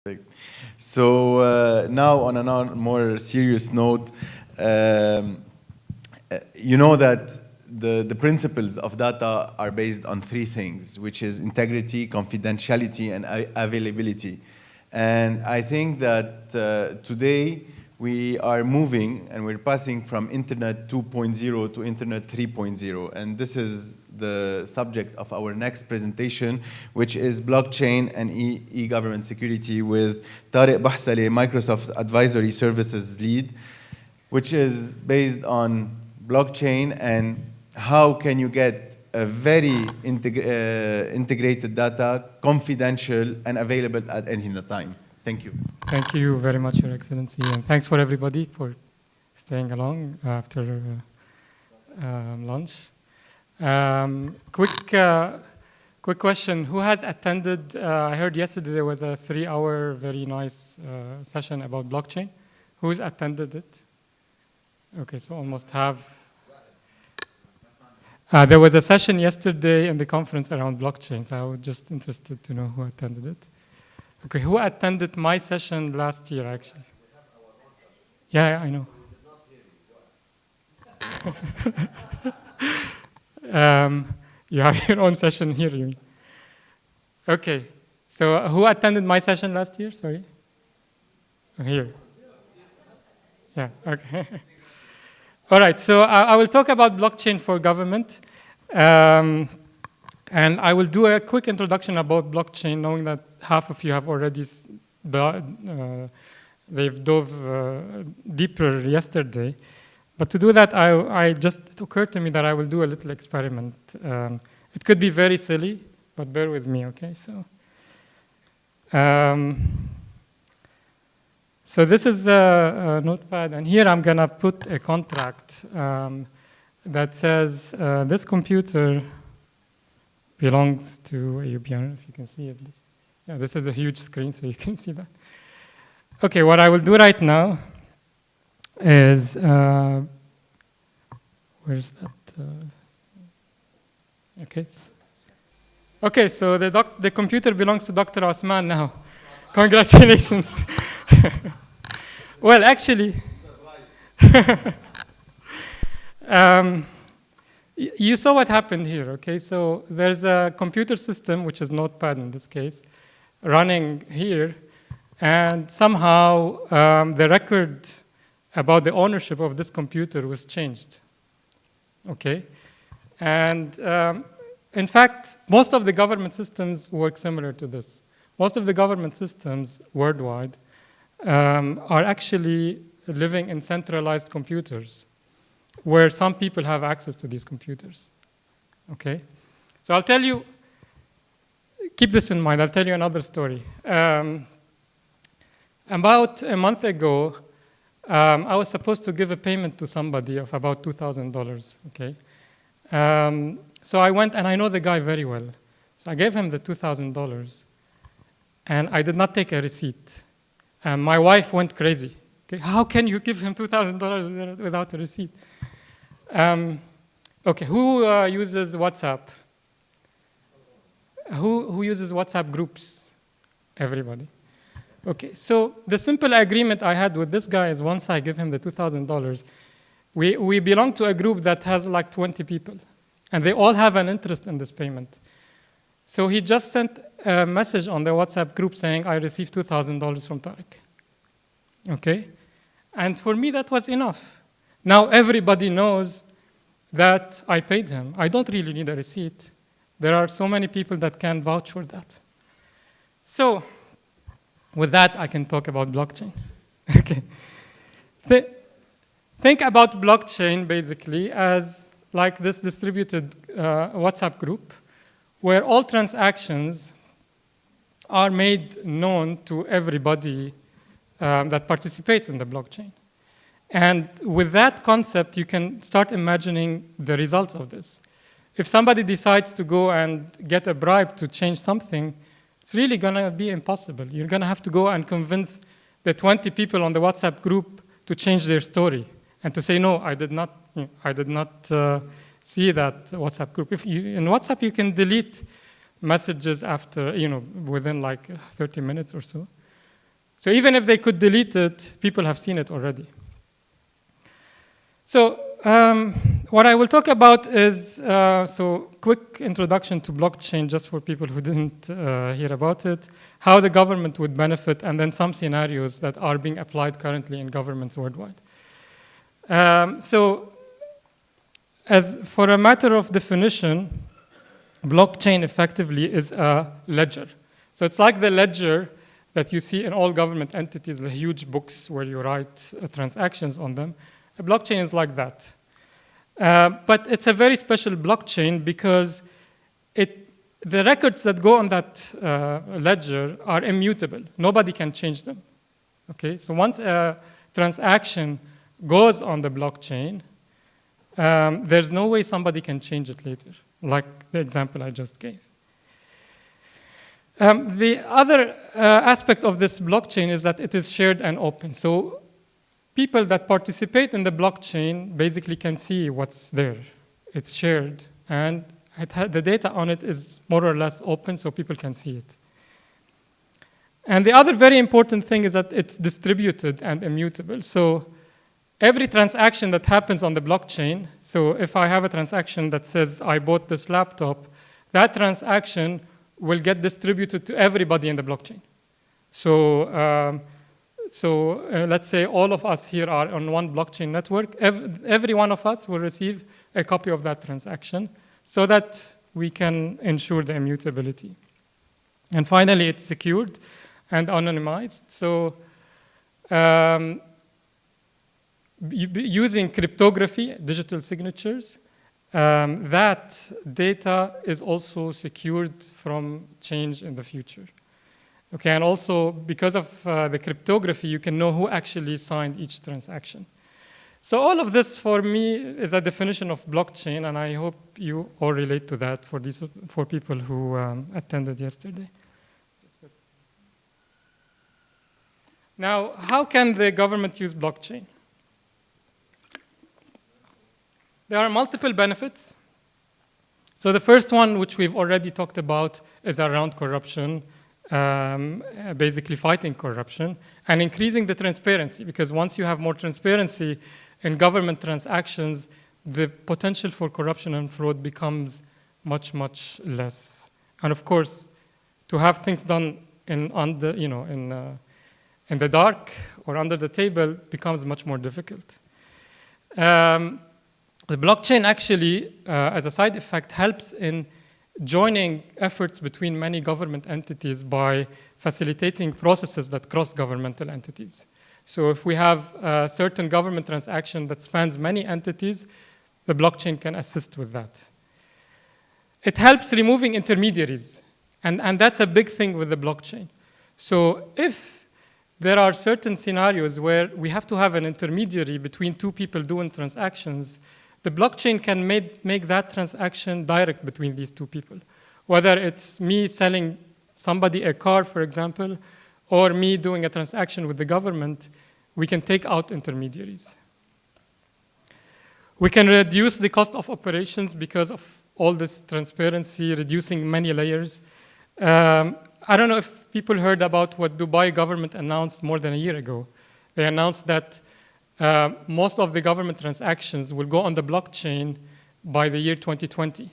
Perfect. So now on a more serious note, you know that the principles of data are based on three things, which is integrity, confidentiality, and availability. And I think that today we are moving and we're passing from Internet 2.0 to Internet 3.0. And this is the subject of our next presentation, which is blockchain and e-government security with Tarek Bohsali, Microsoft Advisory Services lead, which is based on blockchain and how can you get a very integrated data, confidential and available at any time. Thank you. Thank you very much, Your Excellency, and thanks for everybody for staying along after lunch. Quick question, who has attended, I heard yesterday there was a 3-hour very nice session about blockchain. Who's attended it? Okay, so almost half. There was a session yesterday in the conference around blockchain, so I was just interested to know who attended it. Okay, who attended my session last year, actually? Yeah, I know. You have your own session here, you mean? Okay, so who attended my session last year? Sorry. Here. Yeah, okay. All right, so I will talk about blockchain for government. And I will do a quick introduction about blockchain, knowing that half of you have already they've dove deeper yesterday. But to do that, it occurred to me that I will do a little experiment. It could be very silly, but bear with me, okay? So this is a notepad, and here I'm gonna put a contract that says this computer belongs to AUB. If you can see it. Yeah, this is a huge screen, so you can see that. Okay, what I will do right now is, where's that? Okay. Okay, so the computer belongs to Dr. Osman now. Congratulations. Well, actually, you saw what happened here, okay? So there's a computer system, which is Notepad in this case, running here, and somehow the record about the ownership of this computer was changed, okay? And in fact, most of the government systems work similar to this. Most of the government systems worldwide are actually living in centralized computers where some people have access to these computers, okay? So I'll tell you, keep this in mind, I'll tell you another story. About a month ago, I was supposed to give a payment to somebody of about $2,000, okay? So I went, and I know the guy very well. So I gave him the $2,000, and I did not take a receipt. My wife went crazy. Okay, how can you give him $2,000 without a receipt? Okay, who uses WhatsApp? Who uses WhatsApp groups? Everybody. Okay, so the simple agreement I had with this guy is once I give him the $2,000, we belong to a group that has like 20 people, and they all have an interest in this payment. So he just sent a message on the WhatsApp group saying, I received $2,000 from Tarek. Okay? And for me, that was enough. Now everybody knows that I paid him. I don't really need a receipt. There are so many people that can vouch for that. So with that, I can talk about blockchain. Okay. Think about blockchain basically as like this distributed WhatsApp group where all transactions are made known to everybody that participates in the blockchain. And with that concept, you can start imagining the results of this. If somebody decides to go and get a bribe to change something, it's really gonna be impossible. You're gonna have to go and convince the 20 people on the WhatsApp group to change their story and to say, no, I did not see that WhatsApp group. In WhatsApp, you can delete messages after, within like 30 minutes or so. So even if they could delete it, people have seen it already. So what I will talk about is, so quick introduction to blockchain just for people who didn't hear about it, how the government would benefit, and then some scenarios that are being applied currently in governments worldwide. So as for a matter of definition, blockchain effectively is a ledger. So it's like the ledger that you see in all government entities, the huge books where you write transactions on them. A blockchain is like that. But it's a very special blockchain because the records that go on that ledger are immutable. Nobody can change them. Okay, so once a transaction goes on the blockchain, there's no way somebody can change it later, like the example I just gave. The other aspect of this blockchain is that it is shared and open. So people that participate in the blockchain basically can see what's there. It's shared, and the data on it is more or less open, so people can see it. And the other very important thing is that it's distributed and immutable. So every transaction that happens on the blockchain, so if I have a transaction that says I bought this laptop, that transaction will get distributed to everybody in the blockchain. So, let's say all of us here are on one blockchain network. Every one of us will receive a copy of that transaction so that we can ensure the immutability. And finally, it's secured and anonymized. So using cryptography, digital signatures, that data is also secured from change in the future. Okay, and also because of the cryptography, you can know who actually signed each transaction. So all of this for me is a definition of blockchain, and I hope you all relate to that for people who attended yesterday. Now, how can the government use blockchain? There are multiple benefits. So the first one, which we've already talked about, is around corruption, basically fighting corruption and increasing the transparency, because once you have more transparency in government transactions, the potential for corruption and fraud becomes much, much less. And of course, to have things done in the dark or under the table becomes much more difficult. The blockchain actually, as a side effect, helps in joining efforts between many government entities by facilitating processes that cross governmental entities. So if we have a certain government transaction that spans many entities, the blockchain can assist with that. It helps removing intermediaries, and that's a big thing with the blockchain. So if there are certain scenarios where we have to have an intermediary between two people doing transactions, the blockchain can make that transaction direct between these two people. Whether it's me selling somebody a car, for example, or me doing a transaction with the government, we can take out intermediaries. We can reduce the cost of operations because of all this transparency, reducing many layers. I don't know if people heard about what Dubai government announced more than a year ago. They announced that most of the government transactions will go on the blockchain by the year 2020.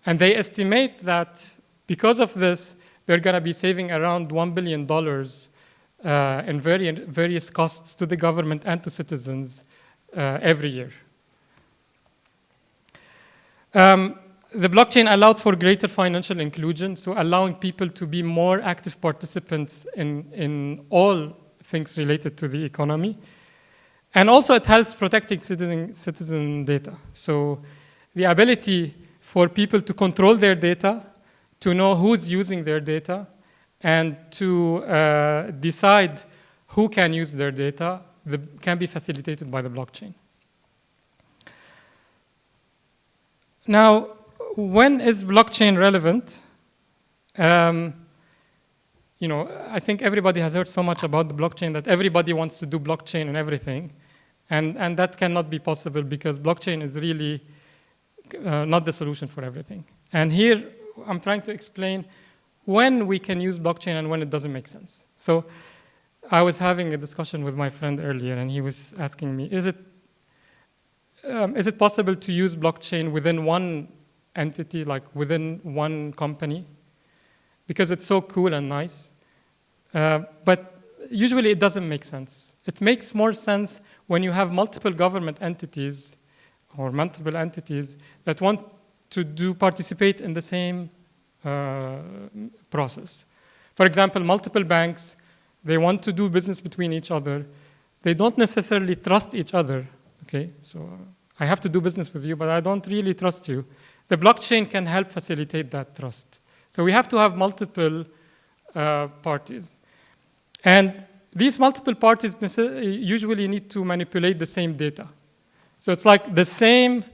And they estimate that because of this, they're going to be saving around $1 billion in various costs to the government and to citizens every year. The blockchain allows for greater financial inclusion, so allowing people to be more active participants in all things related to the economy. And also it helps protecting citizen data. So the ability for people to control their data, to know who's using their data, and to decide who can use their data can be facilitated by the blockchain. Now, when is blockchain relevant? I think everybody has heard so much about the blockchain that everybody wants to do blockchain and everything. And that cannot be possible because blockchain is really not the solution for everything. And here, I'm trying to explain when we can use blockchain and when it doesn't make sense. So I was having a discussion with my friend earlier, and he was asking me, is it possible to use blockchain within one entity, like within one company? Because it's so cool and nice. But usually it doesn't make sense. It makes more sense when you have multiple government entities or multiple entities that want to participate in the same process. For example, multiple banks, they want to do business between each other. They don't necessarily trust each other, okay? So I have to do business with you, but I don't really trust you. The blockchain can help facilitate that trust. So we have to have multiple parties. And these multiple parties usually need to manipulate the same data. So it's like the same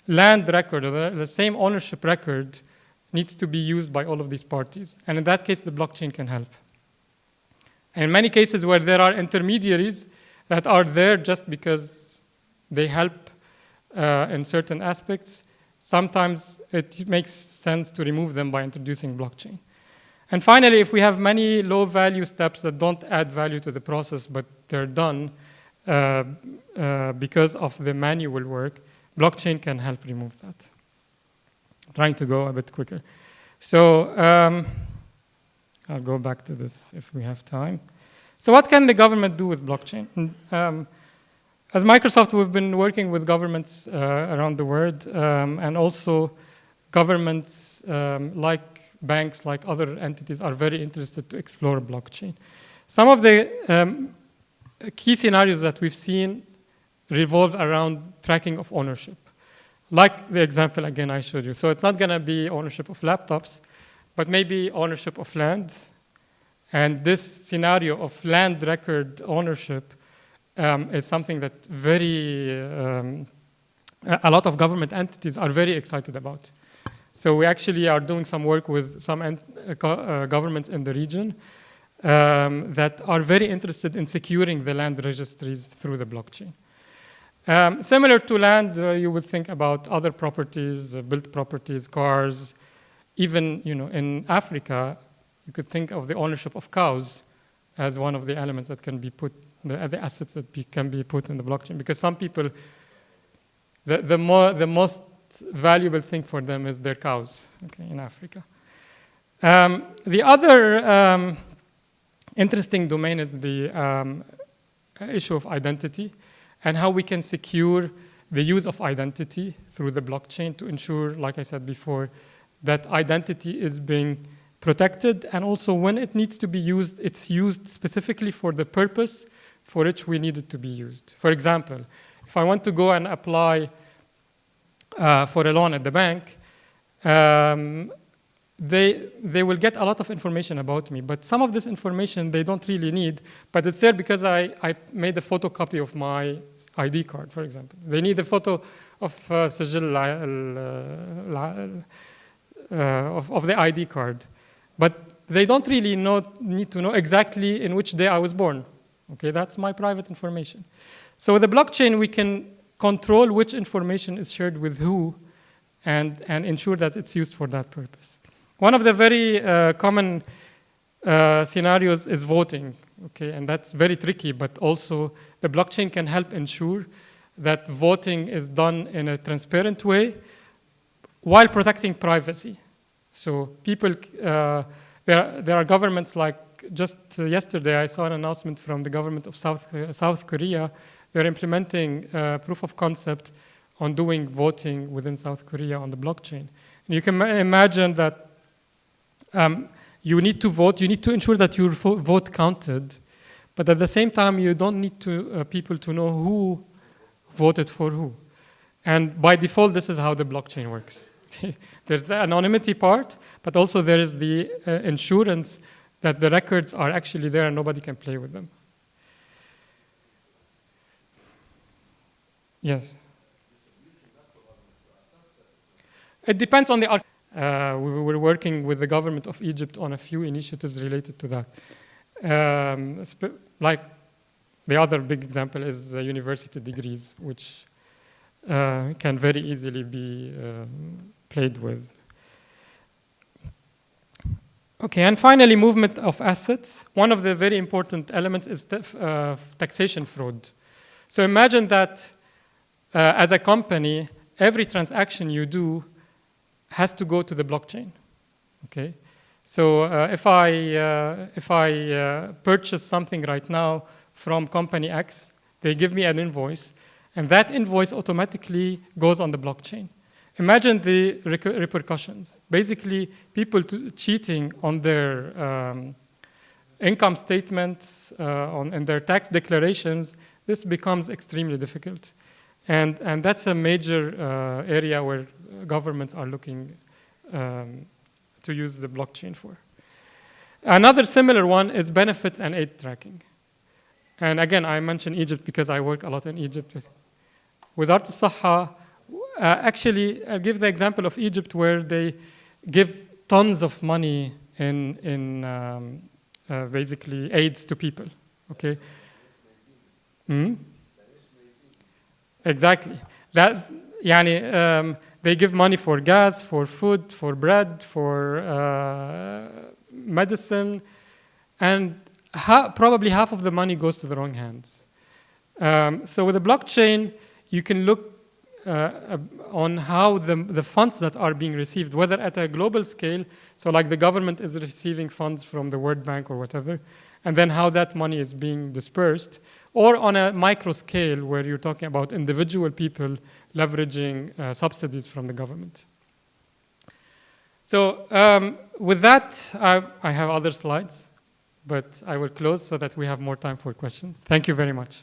land record or the same ownership record needs to be used by all of these parties. And in that case, the blockchain can help. And in many cases where there are intermediaries that are there just because they help in certain aspects, sometimes it makes sense to remove them by introducing blockchain. And finally, if we have many low-value steps that don't add value to the process, but they're done because of the manual work, blockchain can help remove that. I'm trying to go a bit quicker. So I'll go back to this if we have time. So what can the government do with blockchain? As Microsoft, we've been working with governments around the world, and also governments like banks, like other entities, are very interested to explore blockchain. Some of the key scenarios that we've seen revolve around tracking of ownership. Like the example, again, I showed you. So it's not going to be ownership of laptops, but maybe ownership of lands. And this scenario of land record ownership is something that a lot of government entities are very excited about. So we actually are doing some work with some governments in the region that are very interested in securing the land registries through the blockchain. Similar to land, you would think about other properties, built properties, cars. Even in Africa, you could think of the ownership of cows as one of the elements that can be put, the assets that can be put in the blockchain. Because some people, the most valuable thing for them is their cows, okay, in Africa. The other interesting domain is the issue of identity and how we can secure the use of identity through the blockchain to ensure, like I said before, that identity is being protected, and also when it needs to be used, it's used specifically for the purpose for which we need it to be used. For example, if I want to go and apply for a loan at the bank, they will get a lot of information about me, but some of this information they don't really need, but it's there because I made a photocopy of my ID card, for example. They need a photo of سجل of the ID card, but they don't really need to know exactly in which day I was born. Okay, that's my private information. So with the blockchain, we can control which information is shared with who and ensure that it's used for that purpose. One of the very common scenarios is voting, okay, and that's very tricky, but also the blockchain can help ensure that voting is done in a transparent way while protecting privacy. So people, there are governments like, just yesterday I saw an announcement from the government of South Korea. They're implementing proof of concept on doing voting within South Korea on the blockchain. And you can imagine that you need to vote, you need to ensure that your vote counted, but at the same time, you don't need people to know who voted for who. And by default, this is how the blockchain works. There's the anonymity part, but also there is the insurance that the records are actually there and nobody can play with them. Yes. It depends on the. We were working with the government of Egypt on a few initiatives related to that. Like the other big example is university degrees, which can very easily be played with. Okay, and finally, movement of assets. One of the very important elements is taxation fraud. So imagine that as a company, every transaction you do has to go to the blockchain. Okay, so if I purchase something right now from company X, they give me an invoice, and that invoice automatically goes on the blockchain. Imagine the repercussions. Basically, people cheating on their income statements, and their tax declarations, this becomes extremely difficult. And that's a major area where governments are looking to use the blockchain for. Another similar one is benefits and aid tracking. And again, I mention Egypt because I work a lot in Egypt. Wizard al-Sahha, actually, I'll give the example of Egypt where they give tons of money in basically aids to people, okay? Exactly. That, they give money for gas, for food, for bread, for medicine, and probably half of the money goes to the wrong hands. So with the blockchain, you can look on how the funds that are being received, whether at a global scale, so like the government is receiving funds from the World Bank or whatever, and then how that money is being dispersed, or on a micro scale where you're talking about individual people leveraging subsidies from the government. So with that, I have other slides, but I will close so that we have more time for questions. Thank you very much.